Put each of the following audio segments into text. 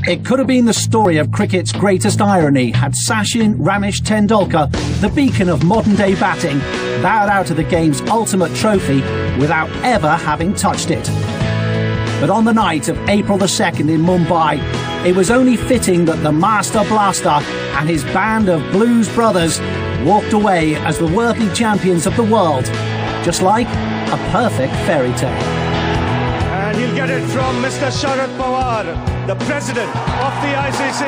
It could have been the story of cricket's greatest irony had Sachin Tendulkar, the beacon of modern-day batting, bowed out of the game's ultimate trophy without ever having touched it. But on the night of April the 2nd in Mumbai, it was only fitting that the Master Blaster and his band of blues brothers walked away as the worthy champions of the world, just like a perfect fairy tale. And he'll get it from Mr. Sharad Pawar, the president of the ICC.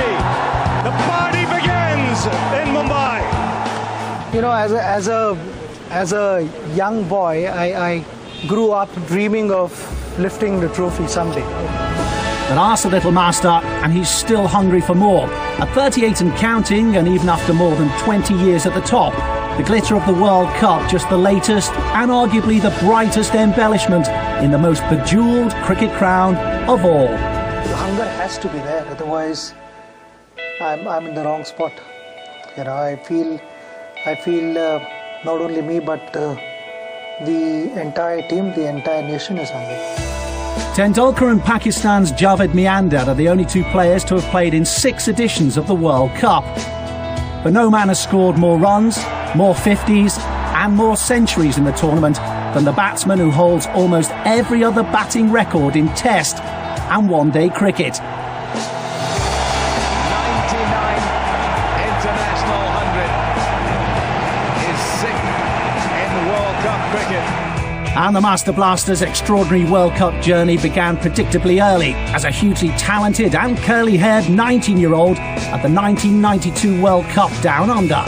The party begins in Mumbai. You know, as a young boy, I grew up dreaming of lifting the trophy someday. But ask the little master, and he's still hungry for more. At 38 and counting, and even after more than 20 years at the top, the glitter of the World Cup just the latest and arguably the brightest embellishment in the most bejewelled cricket crown of all. The hunger has to be there, otherwise I'm in the wrong spot. You know, I feel not only me but the entire team, the entire nation is hungry. Tendulkar and Pakistan's Javed Miandad are the only two players to have played in 6 editions of the World Cup. But no man has scored more runs, more 50s and more centuries in the tournament than the batsman who holds almost every other batting record in Test and one-day cricket. 99 international 100 is 6th in World Cup cricket. And the Master Blaster's extraordinary World Cup journey began predictably early as a hugely talented and curly-haired 19-year-old at the 1992 World Cup Down Under.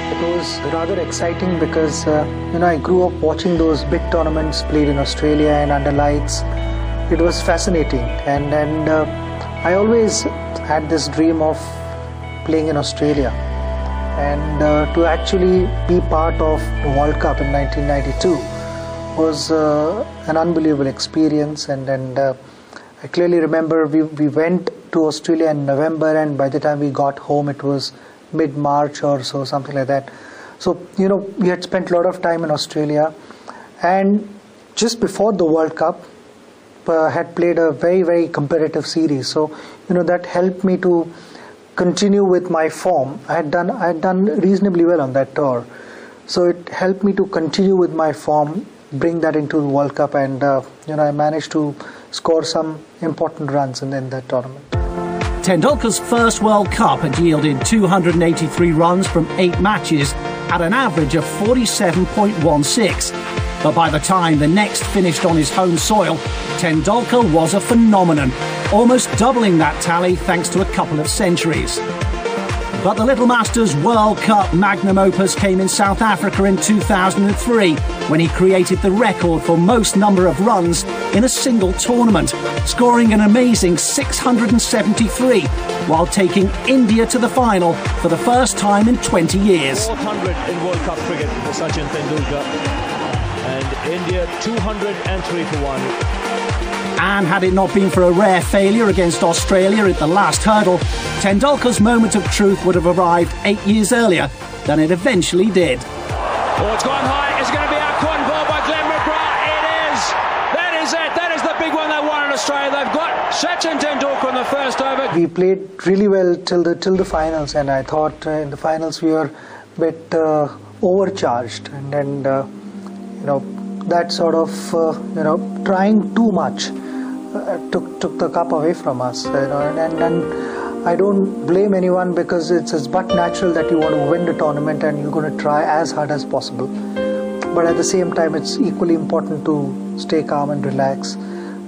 It was rather exciting because, you know, I grew up watching those big tournaments played in Australia and under lights. It was fascinating, and I always had this dream of playing in Australia. And to actually be part of the World Cup in 1992 was an unbelievable experience. And I clearly remember we went to Australia in November, and by the time we got home it was mid-March or so, something like that. So, you know, we had spent a lot of time in Australia, and just before the World Cup had played a very, very competitive series. So, you know, that helped me to continue with my form. I had done reasonably well on that tour, so it helped me to continue with my form, bring that into the World Cup, and you know, I managed to score some important runs in that tournament. Tendulkar's first World Cup had yielded 283 runs from 8 matches at an average of 47.16. But by the time the next finished on his home soil, Tendulkar was a phenomenon, almost doubling that tally thanks to a couple of centuries. But the Little Master's World Cup magnum opus came in South Africa in 2003, when he created the record for most number of runs in a single tournament, scoring an amazing 673, while taking India to the final for the first time in 20 years. 400 in World Cup cricket for Sachin Tendulkar. And India 203 for 1. And had it not been for a rare failure against Australia at the last hurdle, Tendulkar's moment of truth would have arrived 8 years earlier than it eventually did. Oh, it's gone high. It's going to be out caught and ball by Glenn McGrath. It is. That is it. That is the big one they won in Australia. They've got Sachin Tendulkar on the first over. We played really well till the finals, and I thought in the finals we were a bit overcharged, and then you know, that sort of you know, trying too much took the cup away from us, you know, and I don't blame anyone, because it's but natural that you want to win the tournament and you're going to try as hard as possible. But at the same time, it's equally important to stay calm and relax.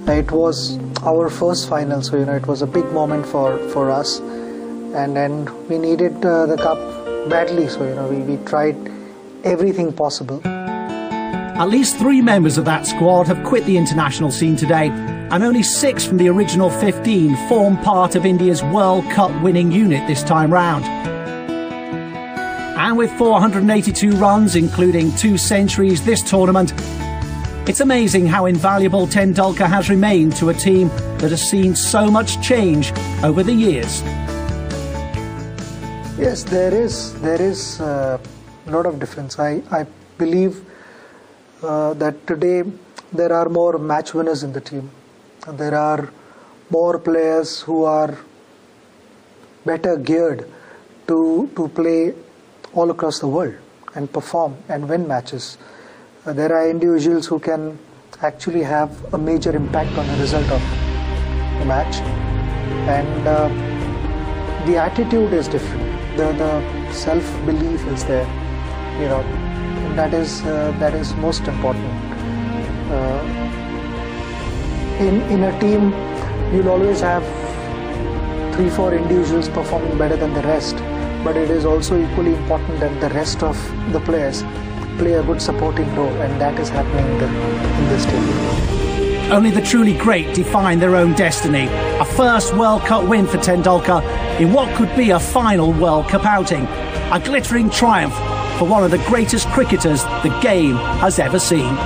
It was our first final, so you know, it was a big moment for us, and we needed the cup badly, so you know, we tried everything possible. At least 3 members of that squad have quit the international scene today, and only 6 from the original 15 form part of India's World Cup winning unit this time round. And with 482 runs, including 2 centuries this tournament, it's amazing how invaluable Tendulkar has remained to a team that has seen so much change over the years. Yes, there is a lot of difference. I believe that today there are more match winners in the team. There are more players who are better geared to play all across the world and perform and win matches. There are individuals who can actually have a major impact on the result of the match, and the attitude is different. The self-belief is there, and that is most important. In a team, you'll always have 3-4 individuals performing better than the rest, but it is also equally important that the rest of the players play a good supporting role, and that is happening in this team. Only the truly great define their own destiny. A first World Cup win for Tendulkar in what could be a final World Cup outing. A glittering triumph for one of the greatest cricketers the game has ever seen.